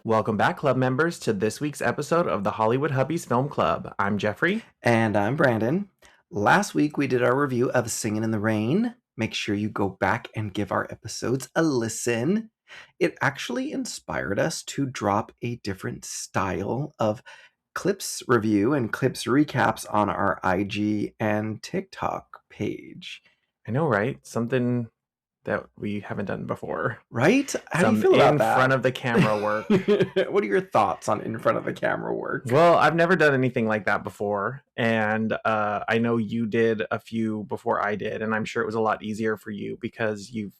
Welcome back, club members, to this week's episode of the Hollywood Hubbies Film Club. I'm Jeffrey. And I'm Brandon. Last week we did our review of Singin' in the Rain. Make sure you go back and give our episodes a listen. It actually inspired us to drop a different style of clips review and clips recaps on our IG and TikTok page. I know, right? Something that we haven't done before. Right? How do you feel about that? In front of the camera work. What are your thoughts on in front of the camera work? Well, I've never done anything like that before. And I know you did a few before I did. And I'm sure it was a lot easier for you because you've,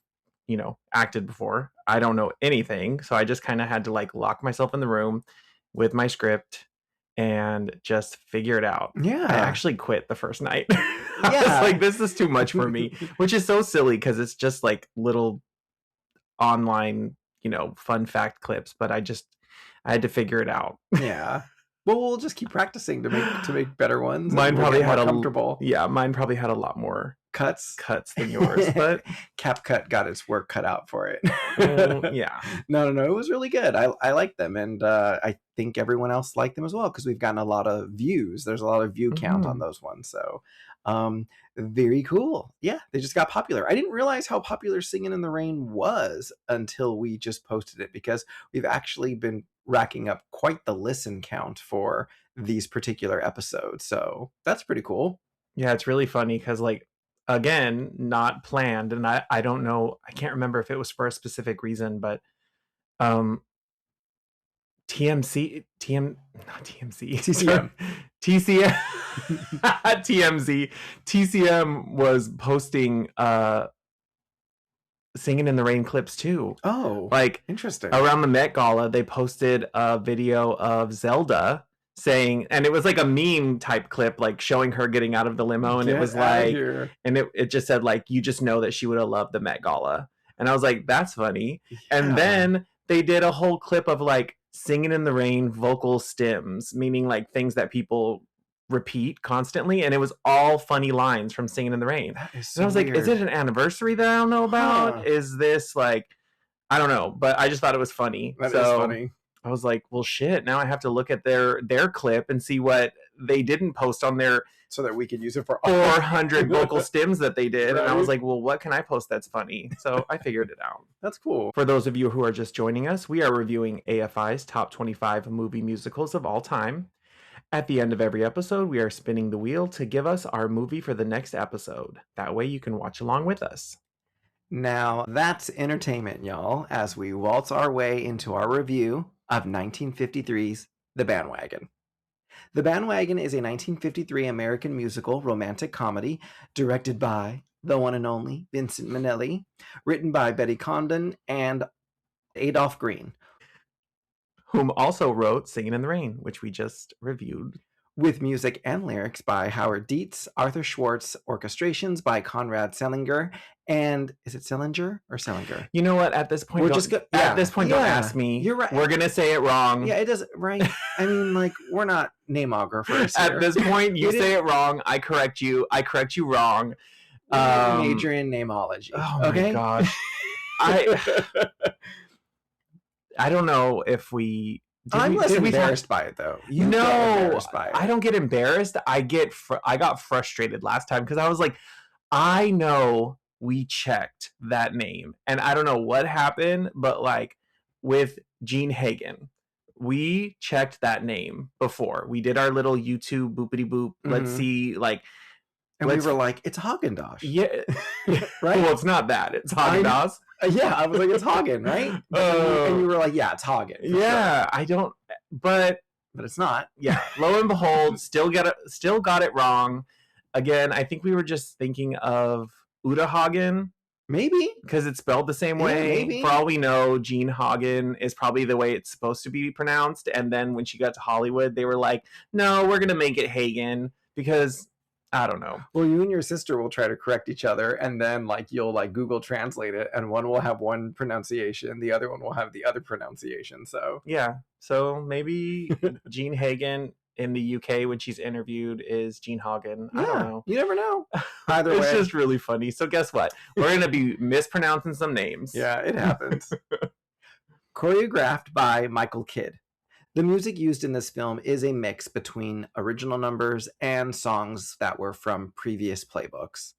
acted before. I don't know anything. So I just kind of had to lock myself in the room with my script and just figure it out. Yeah. I actually quit the first night. I was like, this is too much for me, which is so silly because it's just little online, fun fact clips, but I had to figure it out. Yeah. Well, we'll just keep practicing to make better ones. Mine probably had comfortable. Mine probably had a lot more cuts than yours, but CapCut got its work cut out for it. Yeah. No, it was really good. I liked them, and I think everyone else liked them as well because we've gotten a lot of views. There's a lot of view count on those ones, so very cool. Yeah, they just got popular. I didn't realize how popular Singin' in the Rain was until we just posted it, because we've actually been racking up quite the listen count for these particular episodes. So that's pretty cool. Yeah, it's really funny because again, not planned, and I don't know, I can't remember if it was for a specific reason, but TCM TCM was posting Singin' in the Rain clips too. Oh, interesting. Around the Met Gala, they posted a video of Zelda saying, and it was a meme type clip, showing her getting out of the limo, and it was and it just said you just know that she would have loved the Met Gala. And I was like, that's funny. Yeah. And then they did a whole clip of Singin' in the Rain vocal stems, meaning things that people repeat constantly, and it was all funny lines from Singin' in the Rain. So and I was weird. like, is it an anniversary that I don't know about? Is this I don't know, but I just thought it was funny. That is funny. I was like, well, shit, now I have to look at their clip and see what they didn't post on their, so that we can use it for 400 vocal stems that they did. Right? And I was like, well, what can I post that's funny? So I figured it out. That's cool. For those of you who are just joining us, we are reviewing AFI's top 25 movie musicals of all time. At the end of every episode, we are spinning the wheel to give us our movie for the next episode. That way you can watch along with us. Now, that's entertainment, y'all, as we waltz our way into our review of 1953's The Band Wagon. The Band Wagon is a 1953 American musical romantic comedy directed by the one and only Vincente Minnelli, written by Betty Comden and Adolph Green, whom also wrote Singin' in the Rain, which we just reviewed. With music and lyrics by Howard Dietz, Arthur Schwartz, orchestrations by Conrad Salinger, and is it Salinger or Salinger? You know what? At this point, don't ask me. You're right. We're gonna say it wrong. Yeah, it doesn't. Right? I mean, we're not nameographers here. At this point, you say it wrong. I correct you. I correct you wrong. Major in nameology. Oh my gosh. I don't know if we. I'm less embarrassed by it, though. I don't get embarrassed. I got frustrated last time because I was like, I know we checked that name, and I don't know what happened, but with Gene Hagen, we checked that name before. We did our little YouTube boopity boop. Mm-hmm. Let's see, and we were like, it's Haagen-Dazs. Yeah, right. Well, it's not that. It's Haagen-Dazs. Yeah, I was like, it's Hagen, right? And you were like, yeah, it's Hagen. Yeah, sure. I don't, but it's not. Yeah, lo and behold, still got it wrong. Again, I think we were just thinking of Uta Hagen. Maybe. Because it's spelled the same way. Maybe. For all we know, Jean Hagen is probably the way it's supposed to be pronounced. And then when she got to Hollywood, they were like, no, we're going to make it Hagen because... I don't know. Well, you and your sister will try to correct each other, and then you'll Google translate it, and one will have one pronunciation, the other one will have the other pronunciation. So yeah, so maybe Jean Hagen in the UK when she's interviewed is Jean Hagen. Yeah, I don't know. You never know. Either way, it's just really funny. So guess what? We're gonna be mispronouncing some names. Yeah, it happens. Choreographed by Michael Kidd. The music used in this film is a mix between original numbers and songs that were from previous playbooks.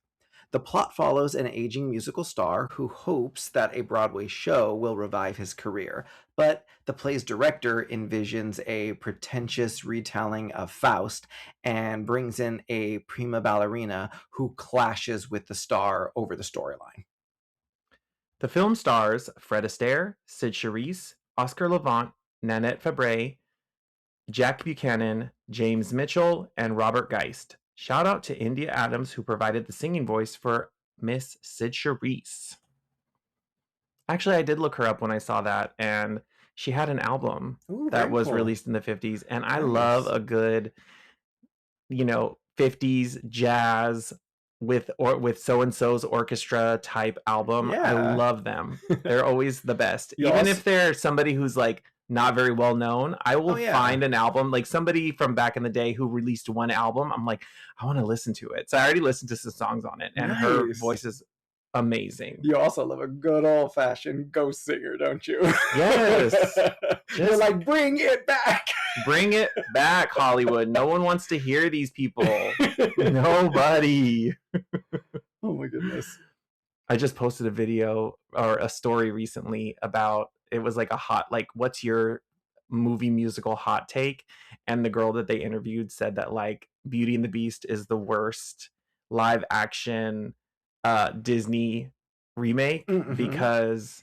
The plot follows an aging musical star who hopes that a Broadway show will revive his career, but the play's director envisions a pretentious retelling of Faust and brings in a prima ballerina who clashes with the star over the storyline. The film stars Fred Astaire, Cyd Charisse, Oscar Levant, Nanette Fabry, Jack Buchanan, James Mitchell, and Robert Geist. Shout out to India Adams, who provided the singing voice for Miss Cyd Charisse. Actually, I did look her up when I saw that, and she had an album that was released in the 50s, and I love a good, 50s jazz with so-and-so's orchestra type album. Yeah. I love them. They're always the best. Even if they're somebody who's like not very well known, I will find an album, like somebody from back in the day who released one album. I'm like, I want to listen to it. So I already listened to some songs on it, and her voice is amazing. You also love a good old-fashioned ghost singer, don't you? Yes. You're like, bring it back. Bring it back, Hollywood. No one wants to hear these people. Nobody. Oh my goodness. I just posted a video or a story recently about, it was like what's your movie musical hot take? And the girl that they interviewed said that like Beauty and the Beast is the worst live action Disney remake because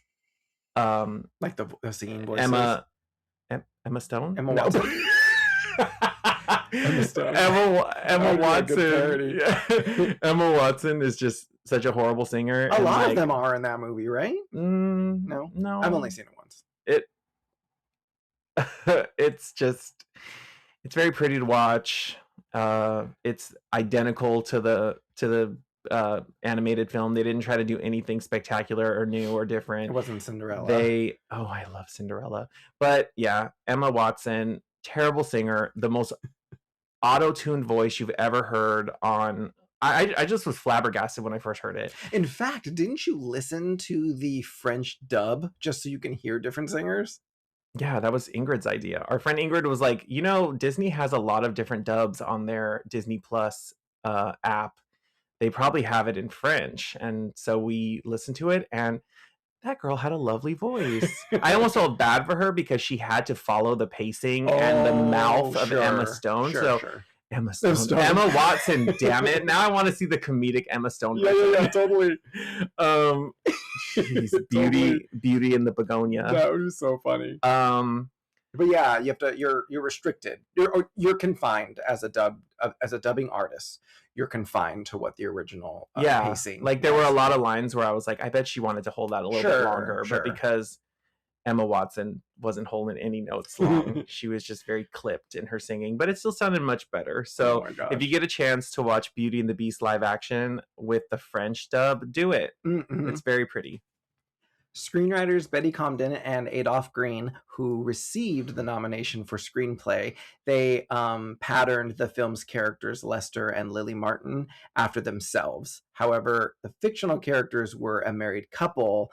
like the singing voices. Emma Stone? Emma Watson. Emma Stone. Emma Watson. Emma Watson is just such a horrible singer. A lot of them are in that movie, right? No. I've only seen it once. It's very pretty to watch. It's identical to the animated film. They didn't try to do anything spectacular or new or different. It wasn't Cinderella. I love Cinderella. But yeah, Emma Watson, terrible singer, the most auto-tuned voice you've ever heard on. I just was flabbergasted when I first heard it. In fact, didn't you listen to the French dub just so you can hear different singers? Yeah, that was Ingrid's idea. Our friend Ingrid was like, Disney has a lot of different dubs on their Disney Plus app. They probably have it in French. And so we listened to it, and that girl had a lovely voice. I almost felt bad for her because she had to follow the pacing and the mouth of Emma Stone. Emma Stone. Emma Watson, damn it. Now I want to see the comedic Emma Stone version. Yeah, totally. She's Beauty in the Begonia. That would be so funny. But yeah, you're restricted. You're confined as a dubbing artist. You're confined to what the original pacing. Like there were a lot of lines where I was like, I bet she wanted to hold that a little bit longer, but because Emma Watson wasn't holding any notes long, she was just very clipped in her singing, but it still sounded much better. So if you get a chance to watch Beauty and the Beast live action with the French dub, do it. It's very pretty. Screenwriters Betty Comden and Adolph Green, who received the nomination for screenplay, they patterned the film's characters Lester and Lily Martin after themselves. However, the fictional characters were a married couple.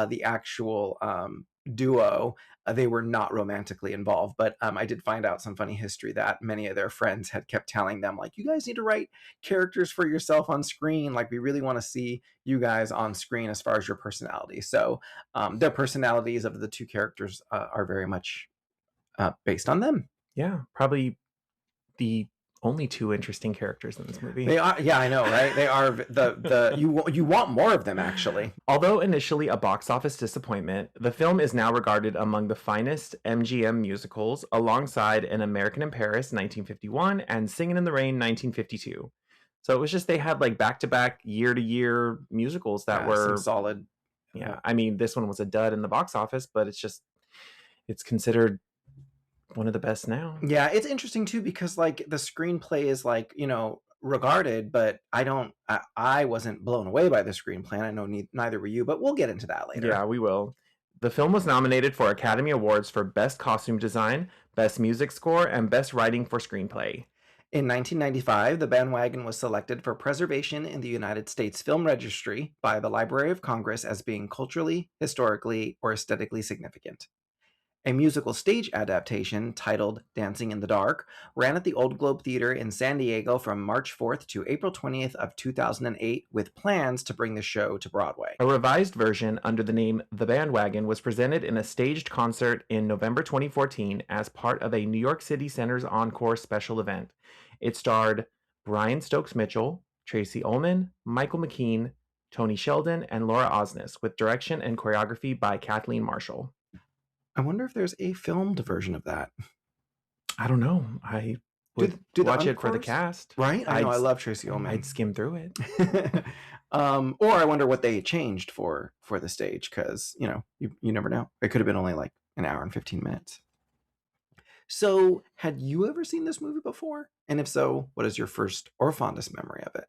The actual duo, they were not romantically involved, but I did find out some funny history that many of their friends had kept telling them, like, you guys need to write characters for yourself on screen. Like, we really want to see you guys on screen as far as your personality. So their personalities of the two characters are very much based on them. Yeah, probably the only two interesting characters in this movie. They are, yeah, I know, right? They are you want more of them, actually. Although initially a box office disappointment, the film is now regarded among the finest MGM musicals, alongside An American in Paris, 1951, and Singin' in the Rain, 1952. So it was just, they had like back-to-back, year-to-year musicals that were some solid. Yeah, I mean, this one was a dud in the box office, but it's considered one of the best now. Yeah, it's interesting too, because like the screenplay is like, regarded, but I wasn't blown away by the screenplay, and I know neither were you, but we'll get into that later. Yeah, we will. The film was nominated for Academy Awards for Best Costume Design, Best Music Score, and Best Writing for Screenplay. In 1995, the Band Wagon was selected for preservation in the United States Film Registry by the Library of Congress as being culturally, historically, or aesthetically significant. A musical stage adaptation titled Dancing in the Dark ran at the Old Globe Theater in San Diego from March 4th to April 20th of 2008, with plans to bring the show to Broadway. A revised version under the name The Band Wagon was presented in a staged concert in November 2014 as part of a New York City Center's Encore special event. It starred Brian Stokes Mitchell, Tracy Ullman, Michael McKean, Tony Sheldon, and Laura Osnes, with direction and choreography by Kathleen Marshall. I wonder if there's a filmed version of that. I don't know. I would watch it for the cast. Right? I know. I love Tracy Ullman. I'd skim through it. Or I wonder what they changed for the stage, because, you never know. It could have been only like an hour and 15 minutes. So, had you ever seen this movie before? And if so, what is your first or fondest memory of it?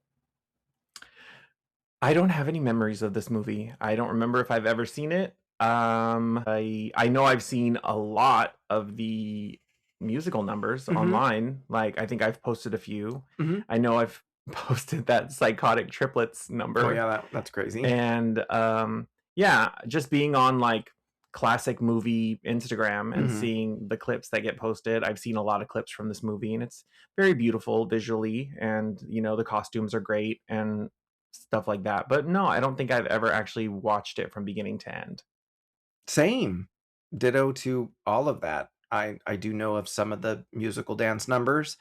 I don't have any memories of this movie. I don't remember if I've ever seen it. I know I've seen a lot of the musical numbers online. Like, I think I've posted a few. I know I've posted that Psychotic Triplets number. Oh yeah, that's crazy. And yeah, just being on like classic movie Instagram and seeing the clips that get posted. I've seen a lot of clips from this movie, and it's very beautiful visually, and the costumes are great and stuff like that. But no, I don't think I've ever actually watched it from beginning to end. Same. Ditto to all of that. I do know of some of the musical dance numbers,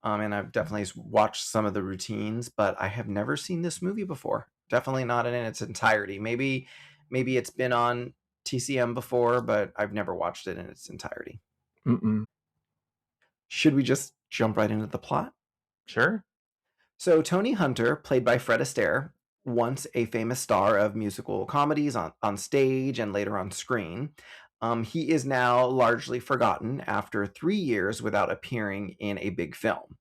and I've definitely watched some of the routines, but I have never seen this movie before. Definitely not in its entirety. Maybe it's been on TCM before, but I've never watched it in its entirety. Should we just jump right into the plot? Sure. So Tony Hunter, played by Fred Astaire, once a famous star of musical comedies on stage and later on screen. He is now largely forgotten after 3 years without appearing in a big film.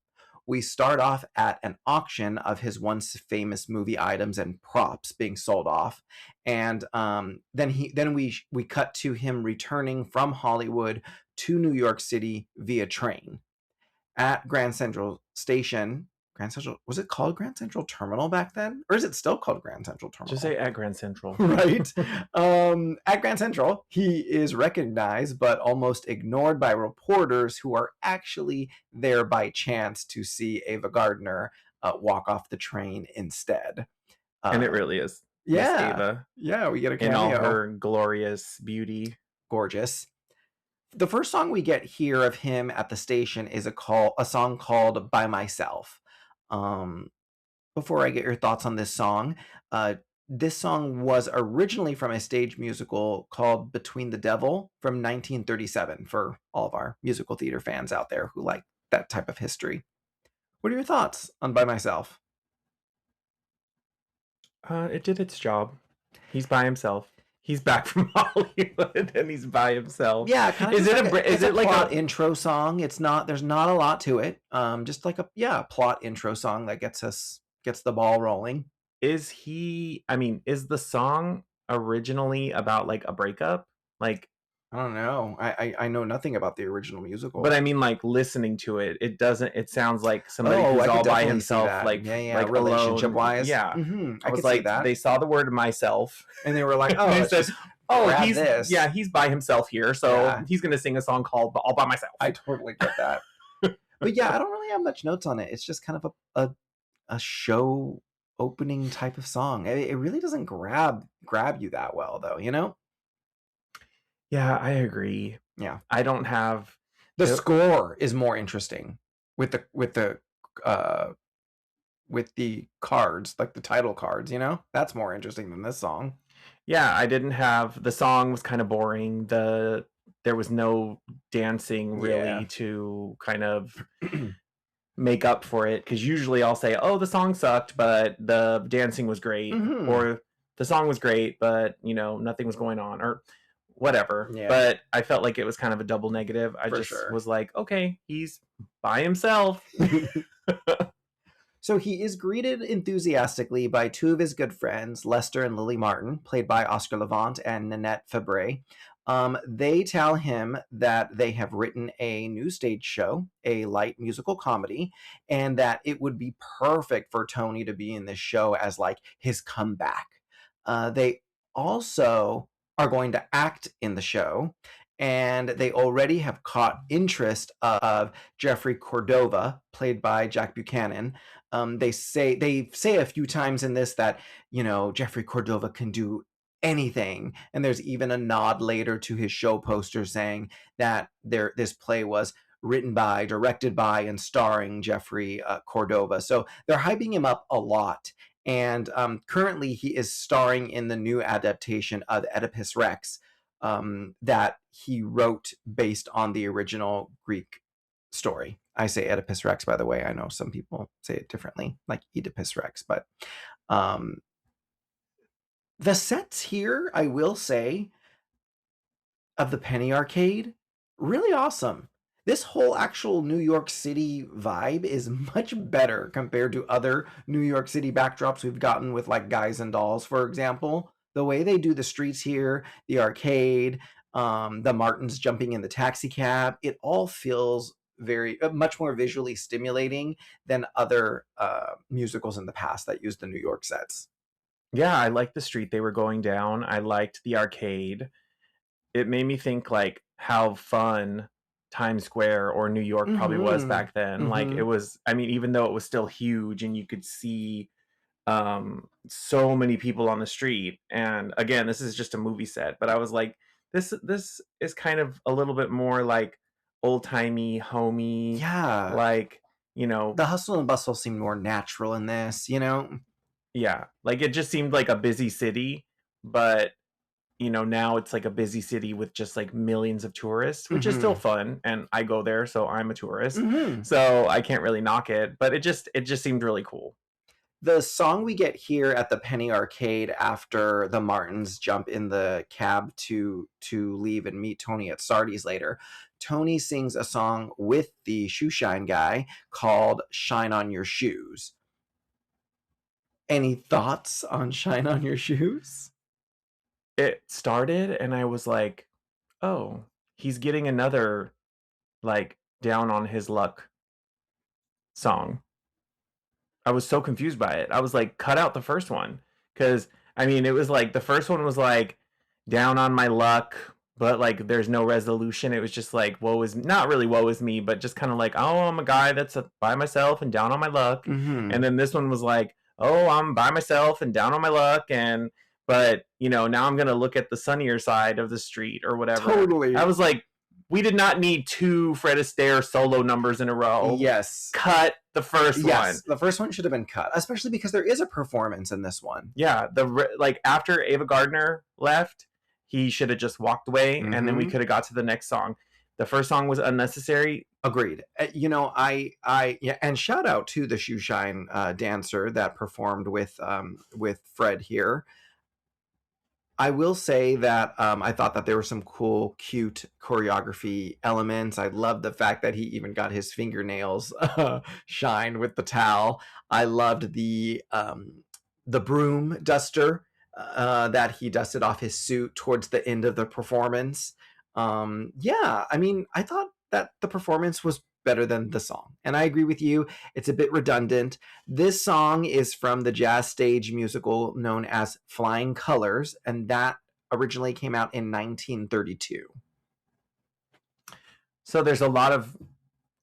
We start off at an auction of his once famous movie items and props being sold off, and then we cut to him returning from Hollywood to New York City via train. At Grand Central Station, was it called Grand Central Terminal back then? Or is it still called Grand Central Terminal? Just say at Grand Central. Right. At Grand Central, he is recognized but almost ignored by reporters who are actually there by chance to see Ava Gardner walk off the train instead. And it really is. Yeah. Ava. Yeah, we get a cameo. In all her glorious beauty. Gorgeous. The first song we get here of him at the station is a song called By Myself. Before I get your thoughts on this song was originally from a stage musical called Between the Devil from 1937, for all of our musical theater fans out there who like that type of history. What are your thoughts on By Myself? It did its job. He's by himself. He's back from Hollywood and he's by himself. Yeah, kind of. Is it like a intro song? It's not. There's not a lot to it. Just like a plot intro song that gets the ball rolling. Is the song originally about like a breakup? Like, I don't know. I know nothing about the original musical. But I mean, like, listening to it, it sounds like somebody who's all by himself, like relationship wise. Yeah. I was like, that. They saw the word myself and they were like, oh, he's by himself here, so he's gonna sing a song called All By Myself. I totally get that. But yeah, I don't really have much notes on it. It's just kind of a show opening type of song. It really doesn't grab you that well, though, Yeah, I agree. Yeah, I don't have the score is more interesting with the cards, like the title cards. That's more interesting than this song. Yeah, I didn't have the song was kind of boring. There was no dancing really to kind of make up for it, because usually I'll say, oh, the song sucked but the dancing was great, or the song was great but nothing was going on, or whatever. But I felt like it was kind of a double negative. I was like, okay, he's by himself. So he is greeted enthusiastically by two of his good friends, Lester and Lily Martin, played by Oscar Levant and Nanette Fabry. They tell him that they have written a new stage show, a light musical comedy, and that it would be perfect for Tony to be in this show as like his comeback. They also are going to act in the show, and they already have caught interest of Jeffrey Cordova, played by Jack Buchanan. They say a few times in this that, you know, Jeffrey Cordova can do anything, and there's even a nod later to his show poster saying that this play was written by, directed by, and starring Jeffrey Cordova. So they're hyping him up a lot. And currently he is starring in the new adaptation of Oedipus Rex that he wrote based on the original Greek story. I say Oedipus Rex, by the way. I know some people say it differently, like Oedipus Rex. But the sets here, I will say, of the Penny Arcade, really awesome. This whole actual New York City vibe is much better compared to other New York City backdrops we've gotten with like Guys and Dolls, for example. The way they do the streets here, the arcade, the Martins jumping in the taxi cab, it all feels very much more visually stimulating than other musicals in the past that used the New York sets. Yeah, I liked the street they were going down. I liked the arcade. It made me think like how fun Times Square or New York probably was back then. Like it was, I mean, even though it was still huge and you could see so many people on the street. And again, this is just a movie set, but I was like, this is kind of a little bit more like old-timey, homey. Yeah. Like, you know, the hustle and bustle seemed more natural in this, you know? Yeah. Like it just seemed like a busy city, but you know, now it's like a busy city with just like millions of tourists, which is still fun. And I go there, so I'm a tourist. So I can't really knock it, but it just seemed really cool. The song we get here at the Penny Arcade after the Martins jump in the cab to leave and meet Tony at Sardi's later, Tony sings a song with the shoe shine guy called Shine on Your Shoes. Any thoughts on Shine on Your Shoes? It started and I was like, oh, he's getting another like down on his luck song. I was so confused by it. I was like, cut out the first one. Because, I mean, it was like, the first one was like, down on my luck, but like, there's no resolution. It was just like, not really woe is me, but just kind of like, oh, I'm a guy that's by myself and down on my luck. And then this one was like, oh, I'm by myself and down on my luck. But, you know, now I'm going to look at the sunnier side of the street or whatever. Totally. I was like, we did not need 2 Fred Astaire solo numbers in a row. Yes. Cut the first one. The first one should have been cut, especially because there is a performance in this one. Yeah, like after Ava Gardner left, he should have just walked away, and then we could have got to the next song. The first song was unnecessary. Agreed. You know, yeah, and shout out to the shoe shine dancer that performed with Fred here. I will say that I thought that there were some cool, cute choreography elements. I loved the fact that he even got his fingernails shined with the towel. I loved the broom duster that he dusted off his suit towards the end of the performance. Yeah, I mean, I thought that the performance was better than the song. And I agree with you. It's a bit redundant. This song is from the jazz stage musical known as Flying Colors, and that originally came out in 1932. So there's a lot of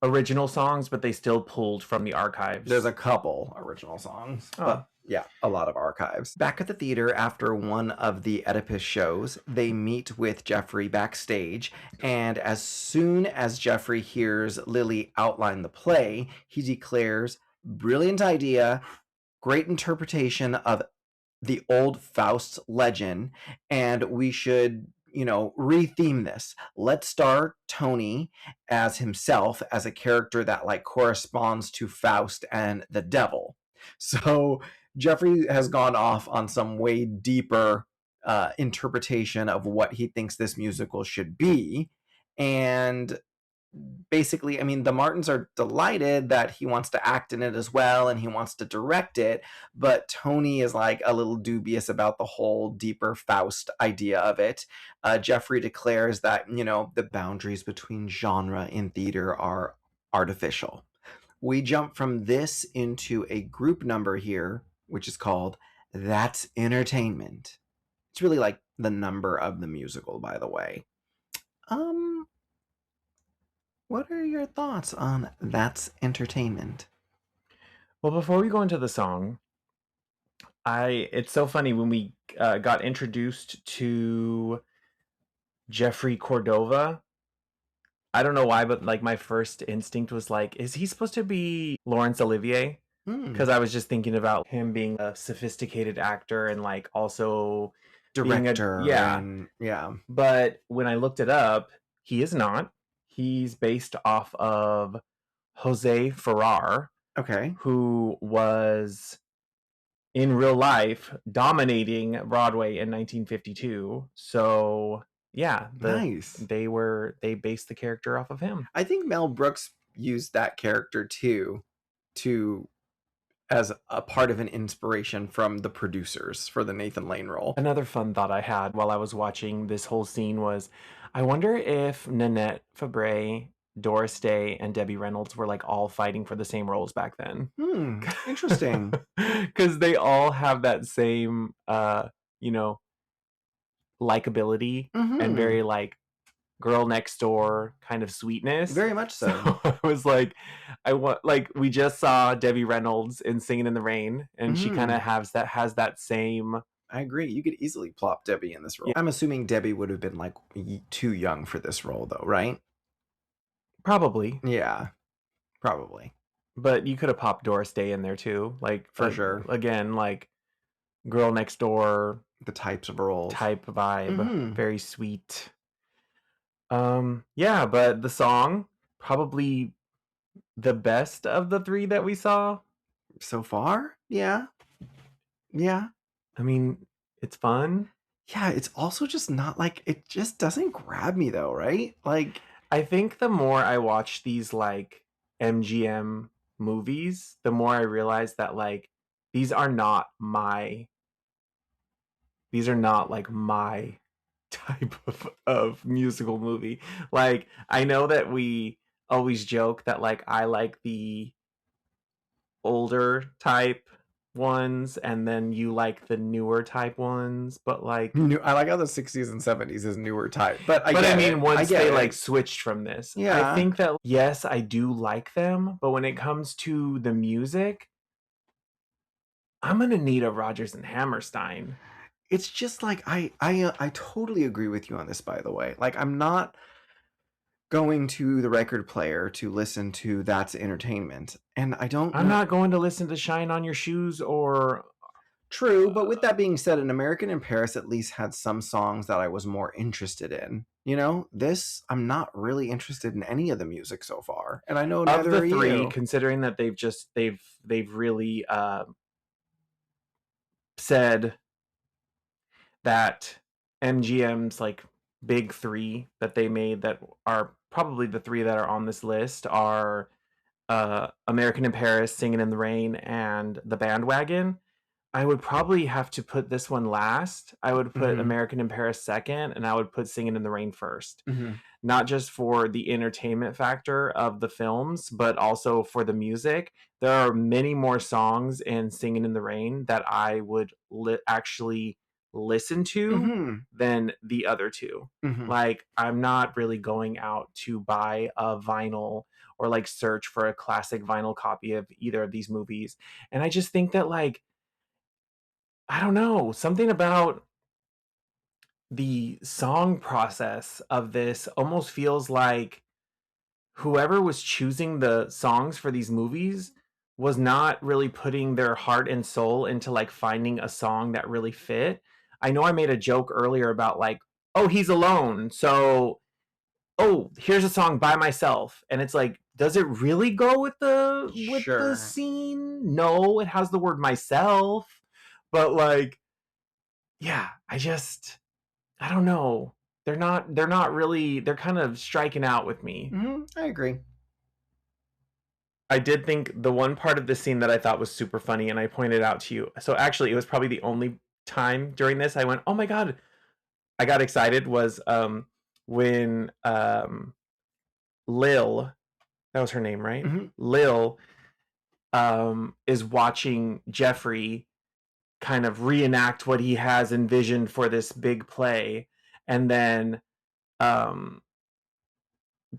original songs, but they still pulled from the archives. There's a couple original songs, but yeah, a lot of archives. Back at the theater after one of the Oedipus shows, they meet with Jeffrey backstage, and as soon as Jeffrey hears Lily outline the play, he declares, brilliant idea, great interpretation of the old Faust legend, and we should, you know, retheme this. Let's star Tony as himself, as a character that like corresponds to Faust and the devil. So Jeffrey has gone off on some way deeper interpretation of what he thinks this musical should be. And basically, I mean, the Martins are delighted that he wants to act in it as well, and he wants to direct it. But Tony is like a little dubious about the whole deeper Faust idea of it. Jeffrey declares that, you know, the boundaries between genre and theater are artificial. We jump from this into a group number here, which is called That's Entertainment. It's really like the number of the musical, by the way. What are your thoughts on That's Entertainment? Well, before we go into the song, it's so funny when we got introduced to Jeffrey Cordova. I don't know why, but like my first instinct was like, is he supposed to be Laurence Olivier? Because I was just thinking about him being a sophisticated actor and like also Director. And yeah. But when I looked it up, he is not. He's based off of Jose Ferrer. Okay. Who was in real life dominating Broadway in 1952. So yeah, nice. They based the character off of him. I think Mel Brooks used that character too, as a part of an inspiration from the producers for the Nathan Lane role. Another fun thought I had while I was watching this whole scene was, I wonder if Nanette Fabry, Doris Day, and Debbie Reynolds were like all fighting for the same roles back then. Interesting. Because they all have that same, likability and very like girl next door kind of sweetness. Very much so. I was like, we just saw Debbie Reynolds in Singin' in the Rain, and she kind of has that same. I agree. You could easily plop Debbie in this role. Yeah. I'm assuming Debbie would have been like too young for this role, though, right? Probably. Yeah, probably. But you could have popped Doris Day in there too, like for sure. Again, like girl next door, the types of roles, type vibe, very sweet. Yeah, but the song probably the best of the three that we saw so far. Yeah. I mean, it's fun. Yeah, it's also just not like, it just doesn't grab me though, right? Like, I think the more I watch these like MGM movies, the more I realize that like these are not like my type of musical movie. Like, I know that we always joke that like I like the older type ones and then you like the newer type ones, but like I like how the 60s and 70s is newer type, but I mean once they like switched from this, yeah, I think that yes, I do like them, but when it comes to the music, I'm gonna need a Rodgers and Hammerstein. It's just like I totally agree with you on this, by the way. Like, I'm not going to the record player to listen to That's Entertainment, and I'm not going to listen to Shine on Your Shoes or True, but with that being said, An American in Paris at least had some songs that I was more interested in. You know, this, I'm not really interested in any of the music so far, and I know neither are you. Of the three, considering that they've really said that MGM's like big three that they made that are probably the three that are on this list are American in Paris, Singin' in the Rain, and The Band Wagon. I would probably have to put this one last. I would put American in Paris second, and I would put Singin' in the Rain first. Not just for the entertainment factor of the films, but also for the music. There are many more songs in Singin' in the Rain that I would actually listen to than the other two. Like, I'm not really going out to buy a vinyl or like search for a classic vinyl copy of either of these movies. And I just think that like, I don't know, something about the song process of this almost feels like whoever was choosing the songs for these movies was not really putting their heart and soul into like finding a song that really fit. I know I made a joke earlier about like, oh, he's alone, so here's a song by myself, and it's like, does it really go with the the scene? No, it has the word myself, but like, yeah, I don't know. They're not really, they're kind of striking out with me. I agree. I did think the one part of the scene that I thought was super funny, and I pointed out to you. So actually, it was probably the only time during this I went, oh my God, I got excited, was when Lil, that was her name, right? Lil is watching Jeffrey kind of reenact what he has envisioned for this big play, and then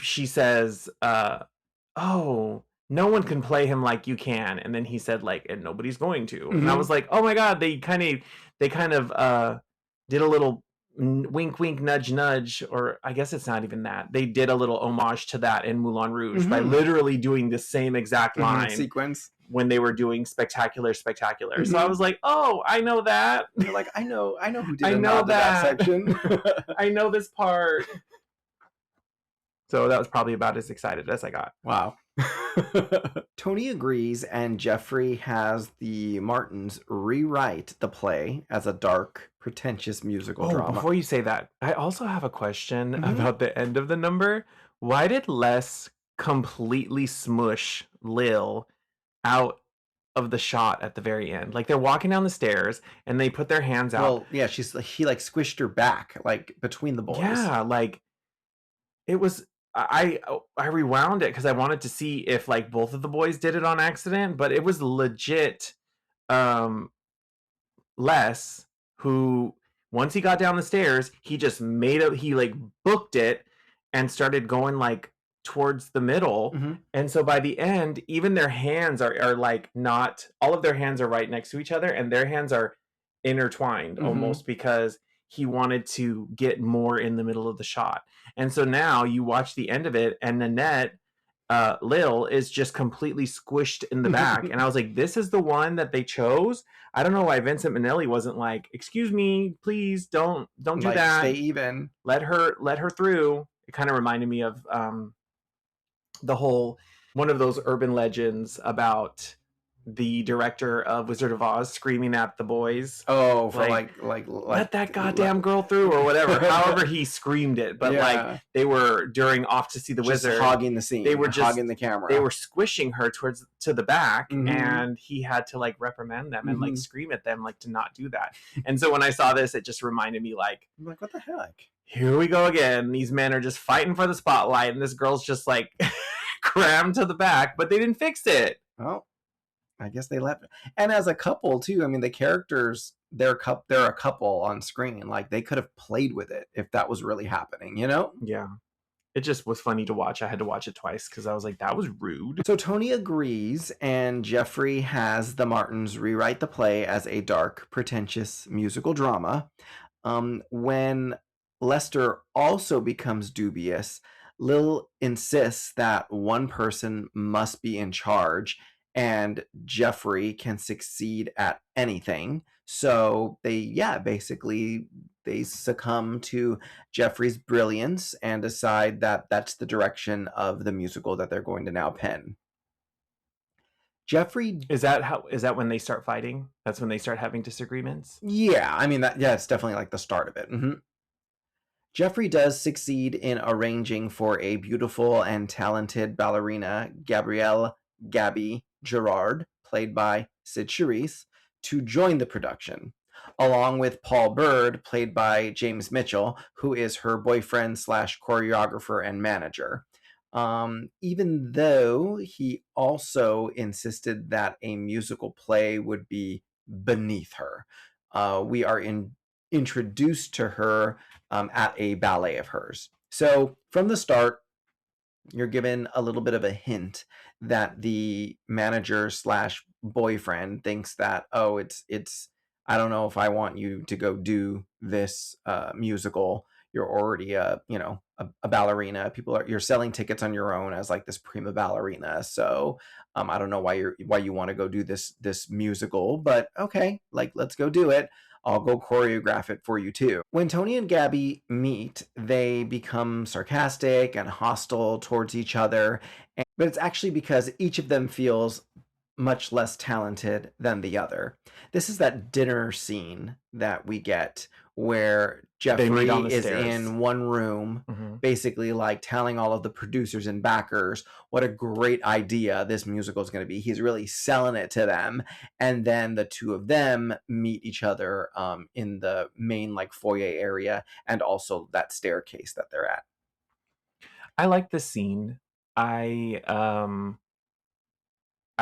she says, oh, no one can play him like you can. And then he said, like, and nobody's going to. And I was like, oh my God, they kind of did a little wink, wink, nudge, nudge, or I guess it's not even that. They did a little homage to that in Moulin Rouge by literally doing the same exact line sequence when they were doing Spectacular, Spectacular. So I was like, oh, I know that. You're like, I know who did that section. I know this part. So that was probably about as excited as I got. Wow. Tony agrees, and Jeffrey has the Martins rewrite the play as a dark, pretentious musical drama. Before you say that, I also have a question about the end of the number. Why did Les completely smush Lil out of the shot at the very end? Like, they're walking down the stairs and they put their hands out. Well, yeah, he like squished her back, like between the boys. Yeah, like it was. I rewound it because I wanted to see if like both of the boys did it on accident, but it was legit. Les, who once he got down the stairs, he just he like booked it and started going like towards the middle. And so by the end, even their hands are like not, all of their hands are right next to each other, and their hands are intertwined almost, because he wanted to get more in the middle of the shot. And so now you watch the end of it, and Nanette, Lil, is just completely squished in the back. And I was like, this is the one that they chose? I don't know why Vincent Minnelli wasn't like, excuse me, please don't do like, that. Stay even. Let her through. It kind of reminded me of the whole, one of those urban legends about the director of Wizard of Oz screaming at the boys. Oh, for like let that goddamn girl through, or whatever. However he screamed it, but like they were during Off to See the just Wizard, hogging the scene. They were just hogging the camera. They were squishing her to the back, and he had to like reprimand them and like scream at them like to not do that. And so when I saw this, it just reminded me like, I'm like, what the heck? Here we go again. These men are just fighting for the spotlight, and this girl's just like crammed to the back, but they didn't fix it. Oh. I guess they left. And as a couple too, I mean, the characters, they're a couple on screen. Like, they could have played with it if that was really happening, you know? Yeah. It just was funny to watch. I had to watch it twice because I was like, that was rude. So Tony agrees, and Jeffrey has the Martins rewrite the play as a dark, pretentious musical drama. When Lester also becomes dubious, Lil insists that one person must be in charge, and Jeffrey can succeed at anything. So they succumb to Jeffrey's brilliance and decide that that's the direction of the musical that they're going to now pen. Jeffrey, is that when they start fighting? That's when they start having disagreements? Yeah, I mean, it's definitely like the start of it. Jeffrey does succeed in arranging for a beautiful and talented ballerina, Gabby Gerard, played by Cyd Charisse, to join the production, along with Paul Bird, played by James Mitchell, who is her boyfriend / choreographer and manager. Even though he also insisted that a musical play would be beneath her. We are introduced to her at a ballet of hers. So from the start, you're given a little bit of a hint that the manager / boyfriend thinks that, oh, it's I don't know if I want you to go do this musical. You're already a ballerina. You're selling tickets on your own as like this prima ballerina. So I don't know why you want to go do this musical, but okay, like, let's go do it. I'll go choreograph it for you too. When Tony and Gabby meet, they become sarcastic and hostile towards each other, but it's actually because each of them feels much less talented than the other. This is that dinner scene that we get where Jeffrey is in one room, basically like telling all of the producers and backers what a great idea this musical is going to be. He's really selling it to them. And then the two of them meet each other in the main like foyer area, and also that staircase that they're at. I like this scene. I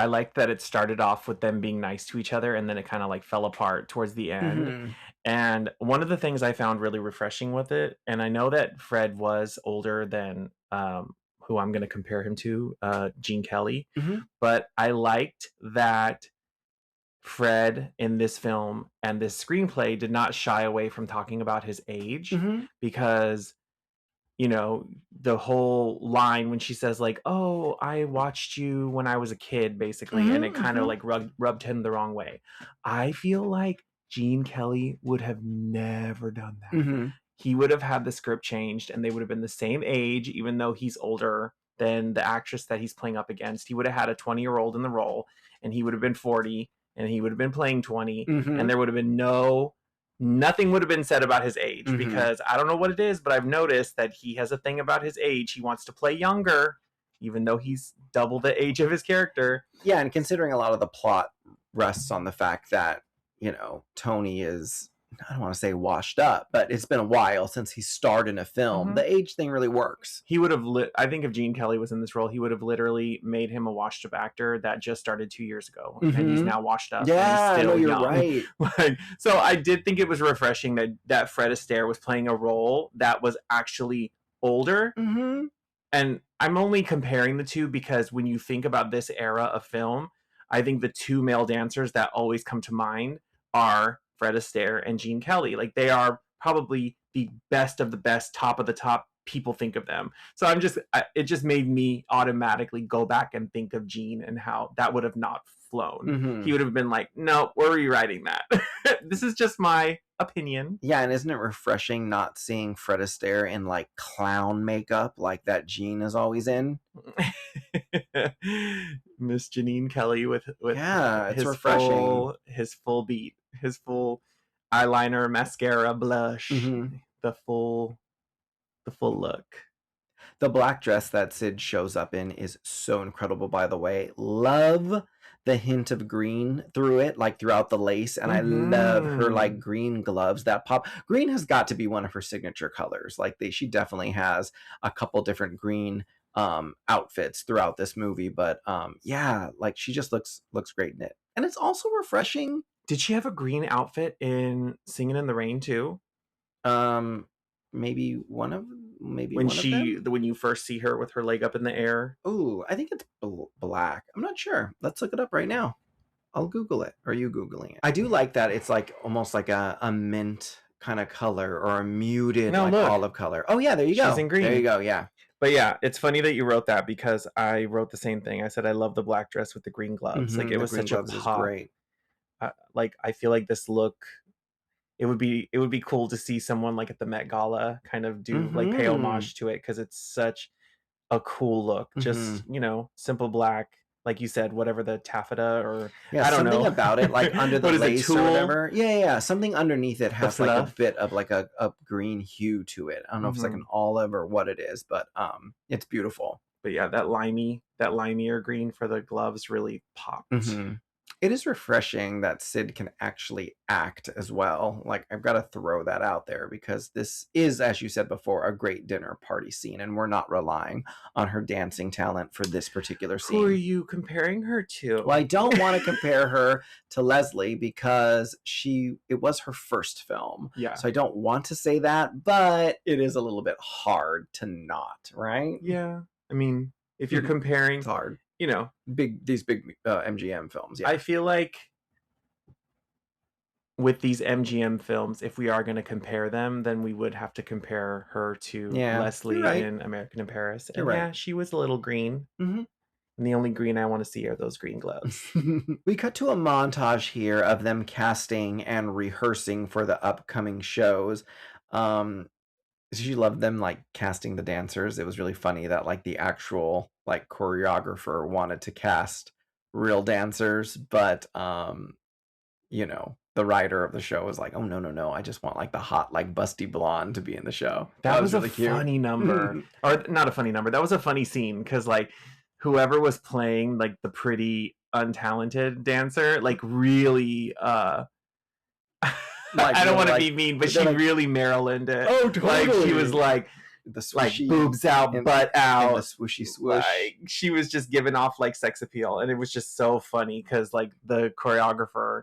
like that it started off with them being nice to each other, and then it kind of like fell apart towards the end. And one of the things I found really refreshing with it, and I know that Fred was older than who I'm going to compare him to, Gene Kelly. Mm-hmm. But I liked that Fred in this film and this screenplay did not shy away from talking about his age, Mm-hmm. because, you know, the whole line when she says like, "Oh, I watched you when I was a kid," basically, and it kind of like rubbed him the wrong way. I feel like Gene Kelly would have never done that. Mm-hmm. He would have had the script changed and they would have been the same age, even though he's older than the actress that he's playing up against. He would have had a 20-year-old in the role, and he would have been 40, and he would have been playing 20, and there would have been nothing would have been said about his age, because I don't know what it is, but I've noticed that he has a thing about his age. He wants to play younger, even though he's double the age of his character. Yeah, and considering a lot of the plot rests on the fact that, you know, Tony is, I don't want to say washed up, but it's been a while since he starred in a film. The age thing really works. He would have I think if Gene Kelly was in this role, he would have literally made him a washed up actor that just started 2 years ago, and he's now washed up. Yeah, and he's still you're young. right. Like, so I did think it was refreshing that Fred Astaire was playing a role that was actually older. And I'm only comparing the two because when you think about this era of film, I think the two male dancers that always come to mind are Fred Astaire and Gene Kelly. Like, they are probably the best of the best, top of the top. People think of them. So it just made me automatically go back and think of Gene and how that would have not flown. He would have been like, no, we're rewriting that. This is just my opinion. Yeah, and isn't it refreshing not seeing Fred Astaire in like clown makeup like that Gene is always in? Miss Janine Kelly with it's refreshing. His full beat, his full eyeliner, mascara, blush, the full look. The black dress that Cyd shows up in is so incredible, by the way. Love the hint of green through it, like throughout the lace, and I love her like green gloves that pop. Green has got to be one of her signature colors. Like she definitely has a couple different green outfits throughout this movie, but yeah, like she just looks great in it. And it's also refreshing. Did she have a green outfit in Singin' in the Rain too? Maybe when you first see her with her leg up in the air. Oh, I think it's black. I'm not sure. Let's look it up right now. I'll Google it. Are you Googling it? I do like that it's like almost like a mint kind of color, or a muted olive color. Oh yeah, there you go. She's in green. There you go. Yeah. But yeah, it's funny that you wrote that, because I wrote the same thing. I said I love the black dress with the green gloves. Like, it was such a pop. Great. Like, I feel like this look, it would be cool to see someone like at the Met Gala kind of do like pay homage to it, because it's such a cool look. Just, you know, simple black, like you said, whatever the taffeta, or I don't know. Something about it, like under the lace or whatever. Yeah. Something underneath it has like a bit of like a green hue to it. I don't know if it's like an olive or what it is, but it's beautiful. But yeah, that limier green for the gloves really popped. It is refreshing that Cyd can actually act as well. Like, I've got to throw that out there, because this is, as you said before, a great dinner party scene, and we're not relying on her dancing talent for this particular scene. Who are you comparing her to? Well, I don't want to compare her to Leslie, because it was her first film. Yeah. So I don't want to say that, but it is a little bit hard to not, right? Yeah. I mean, if you're comparing, it's hard. You know, these big MGM films. Yeah. I feel like with these MGM films, if we are going to compare them, then we would have to compare her to Leslie in American in Paris. And yeah, she was a little green. And the only green I want to see are those green gloves. We cut to a montage here of them casting and rehearsing for the upcoming shows. She loved them like casting the dancers. It was really funny that like the actual like choreographer wanted to cast real dancers, but you know, the writer of the show was like, oh no, I just want like the hot like busty blonde to be in the show. That was really cute. Funny number. Or not a funny number, that was a funny scene, because like whoever was playing like the pretty untalented dancer like really like, I don't want to be mean, but she really Maryland it. Oh, totally. Like, she was like the swishy, like boobs out, butt out, and the swooshy swoosh. Like, she was just giving off like sex appeal, and it was just so funny, because like the choreographer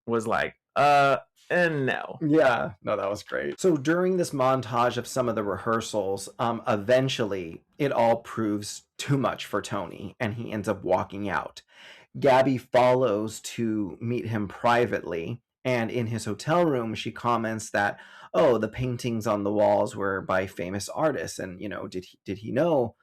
was like, And no. Yeah, no, that was great. So during this montage of some of the rehearsals, eventually it all proves too much for Tony, and he ends up walking out. Gabby follows to meet him privately, and in his hotel room, she comments that, oh, the paintings on the walls were by famous artists, and did he know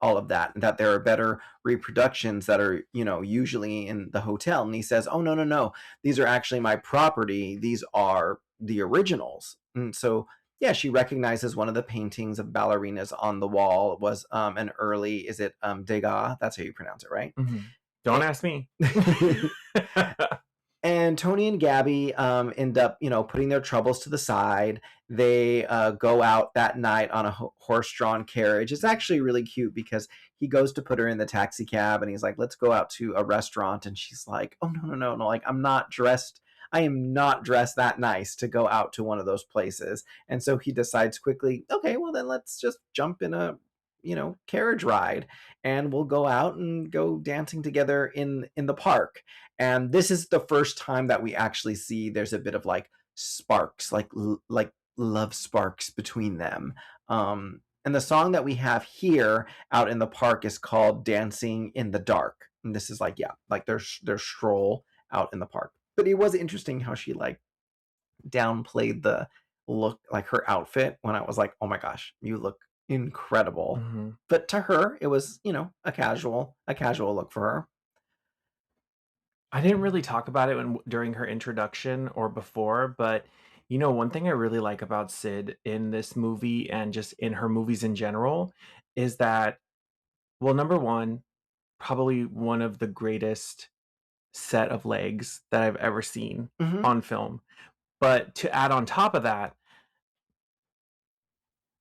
all of that, and that there are better reproductions that are usually in the hotel. And he says, oh, no, these are actually my property, these are the originals. And so yeah, she recognizes one of the paintings of ballerinas on the wall was an early, is it Degas? That's how you pronounce it, right? Mm-hmm. Don't ask me. And Tony and Gabby end up, putting their troubles to the side. They go out that night on a horse-drawn carriage. It's actually really cute because he goes to put her in the taxi cab and he's like, let's go out to a restaurant. And she's like, oh, no. Like, I am not dressed that nice to go out to one of those places. And so he decides quickly, okay, well then let's just jump in a carriage ride and we'll go out and go dancing together in the park. And this is the first time that we actually see there's a bit of like sparks, like love sparks between them. And the song that we have here out in the park is called Dancing in the Dark. And this is like their stroll out in the park. But it was interesting how she like downplayed the look, like her outfit, when I was like, oh my gosh, you look incredible. Mm-hmm. But to her, it was, a casual look for her. I didn't really talk about it during her introduction or before, but one thing I really like about Cyd in this movie and just in her movies in general is that, well, number one, probably one of the greatest set of legs that I've ever seen on film. But to add on top of that,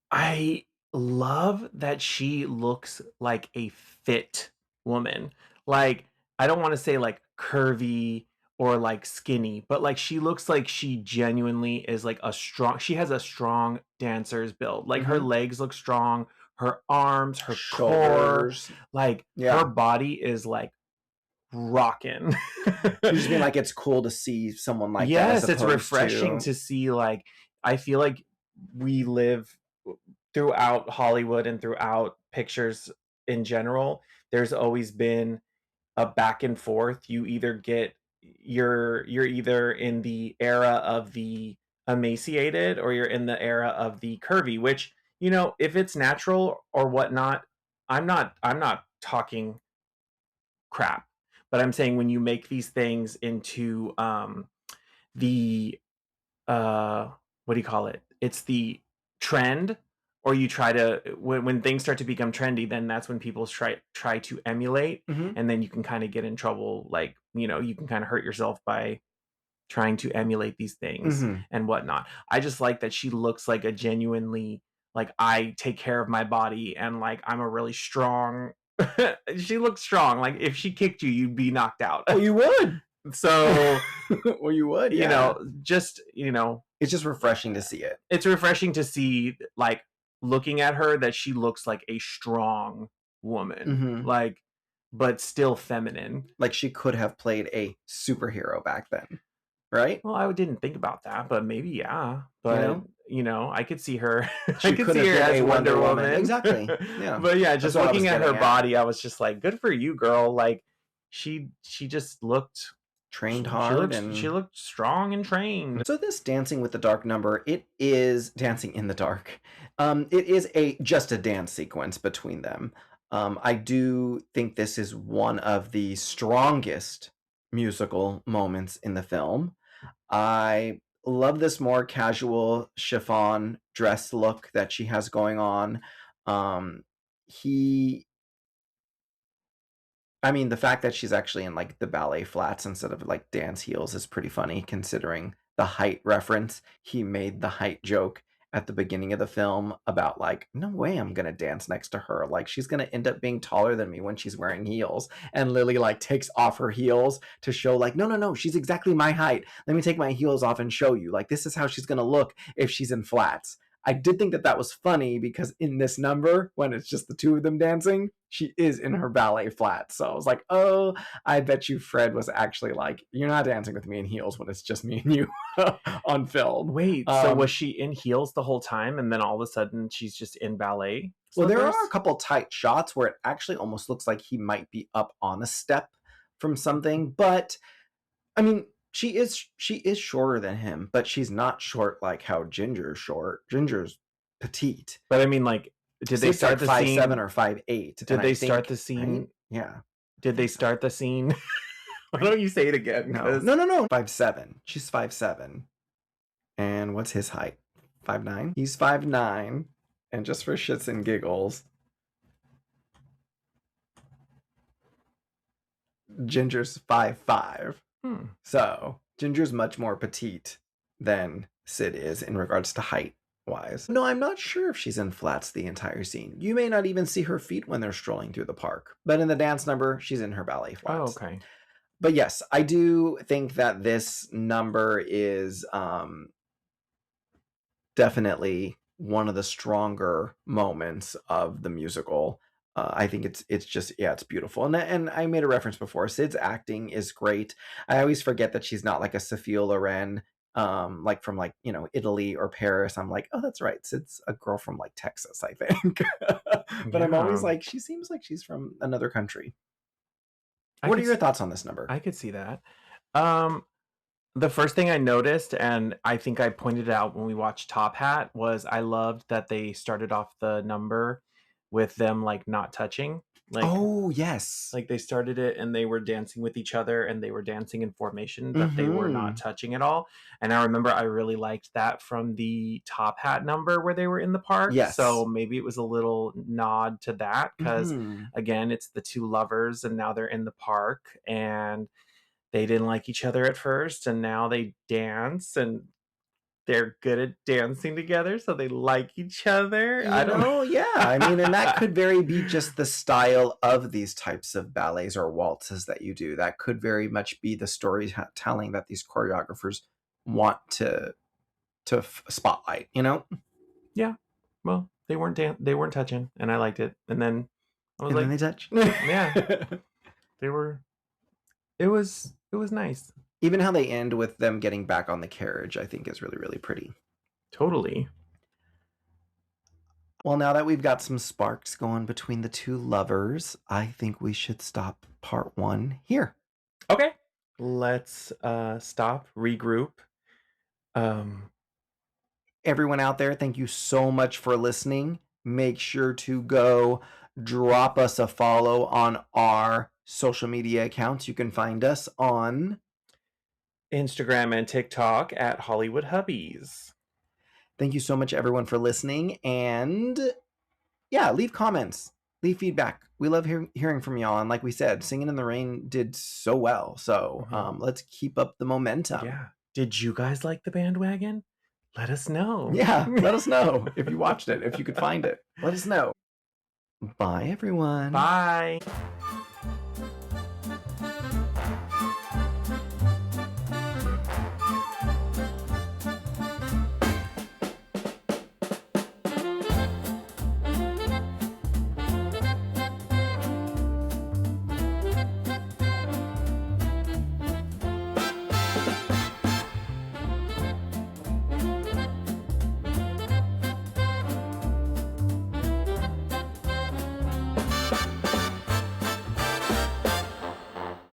I love that she looks like a fit woman. Like, I don't want to say like curvy or like skinny, but like she looks like she genuinely is like she has a strong dancer's build. Like her legs look strong, her arms, her shoulders, core, like her body is like rocking. You just mean like it's cool to see someone like that. Yes, it's refreshing to see. Like, I feel like we live throughout Hollywood and throughout pictures in general, there's always been a back and forth. You either get you're either in the era of the emaciated or you're in the era of the curvy, which, if it's natural or whatnot, I'm not talking crap, but I'm saying when you make these things into the what do you call it? It's the trend, or you try to when things start to become trendy, then that's when people try to emulate, and then you can kind of get in trouble. Like, you can kind of hurt yourself by trying to emulate these things and whatnot. I just like that she looks like a genuinely, like, I take care of my body and like I'm a really strong. She looks strong. Like, if she kicked you, you'd be knocked out. Oh, you would. So, well, you would. Yeah. It's just refreshing to see it. It's refreshing to see, like, looking at her, that she looks like a strong woman, like, but still feminine. Like she could have played a superhero back then, right? Well, I didn't think about that, but maybe, yeah. But I could see her. I could see her as Wonder Woman. Exactly. Yeah. But yeah, just looking at her body, I was just like, good for you, girl. Like, she just looked trained hard, and she looked strong and trained. So this Dancing with the Dark number, it is Dancing in the Dark. It is just a dance sequence between them. I do think this is one of the strongest musical moments in the film. I love this more casual chiffon dress look that she has going on. The fact that she's actually in like the ballet flats instead of like dance heels is pretty funny, considering the height reference. He made the height joke at the beginning of the film about like, no way I'm gonna dance next to her. Like, she's gonna end up being taller than me when she's wearing heels. And Lily like takes off her heels to show like, no, she's exactly my height. Let me take my heels off and show you. Like, this is how she's gonna look if she's in flats. I did think that was funny because in this number, when it's just the two of them dancing, she is in her ballet flats. So I was like, oh, I bet you Fred was actually like, you're not dancing with me in heels when it's just me and you on film. Wait, so was she in heels the whole time and then all of a sudden she's just in ballet slippers? Well, there are a couple tight shots where it actually almost looks like he might be up on a step from something, but I mean, she is shorter than him, but she's not short like how Ginger's short. Ginger's petite. But I mean, like, did they start the scene 5'7" or 5'8"? Did they start the scene? Right? Yeah. Did they start the scene? Why don't you say it again? No. 5'7". She's 5'7". And what's his height? 5'9". He's 5'9". And just for shits and giggles, Ginger's 5'5". So Ginger's much more petite than Cyd is in regards to height wise. No, I'm not sure if she's in flats the entire scene. You may not even see her feet when they're strolling through the park. But in the dance number, she's in her ballet flats. Oh, okay. But yes, I do think that this number is definitely one of the stronger moments of the musical. I think it's just, yeah, it's beautiful. And I made a reference before. Cyd's acting is great. I always forget that she's not like a Sophia Loren, like from like, you know, Italy or Paris. I'm like, oh, that's right. Cyd's a girl from like Texas, I think. But yeah. I'm always like, she seems like she's from another country. What are your thoughts on this number? I could see that. The first thing I noticed, and I think I pointed it out when we watched Top Hat, was I loved that they started off the number with them like not touching. Like, oh yes, like they started it and they were dancing with each other and they were dancing in formation, but they were not touching at all. And I remember I really liked that from the Top Hat number where they were in the park. Yes. So maybe it was a little nod to that because again, it's the two lovers and now they're in the park and they didn't like each other at first and now they dance and they're good at dancing together, so they like each other. I don't know. Yeah. I mean, and that could very be just the style of these types of ballets or waltzes that you do. That could very much be the storytelling that these choreographers want to spotlight, you know? Yeah. Well, they weren't touching, and I liked it. And then I was and then they touch. Yeah. They were. It was nice. Even how they end with them getting back on the carriage, I think is really, really pretty. Totally. Well, now that we've got some sparks going between the two lovers, I think we should stop part 1 here. Okay. Let's stop, regroup. Everyone out there, thank you so much for listening. Make sure to go drop us a follow on our social media accounts. You can find us on Instagram and TikTok at Hollywood Hubbies. Thank you so much, everyone, for listening. And yeah, leave comments, leave feedback. We love hearing from y'all. And like we said, Singin' in the Rain did so well. So let's keep up the momentum. Yeah. Did you guys like the Band Wagon? Let us know. Yeah, let us know if you watched it, if you could find it. Let us know. Bye, everyone. Bye.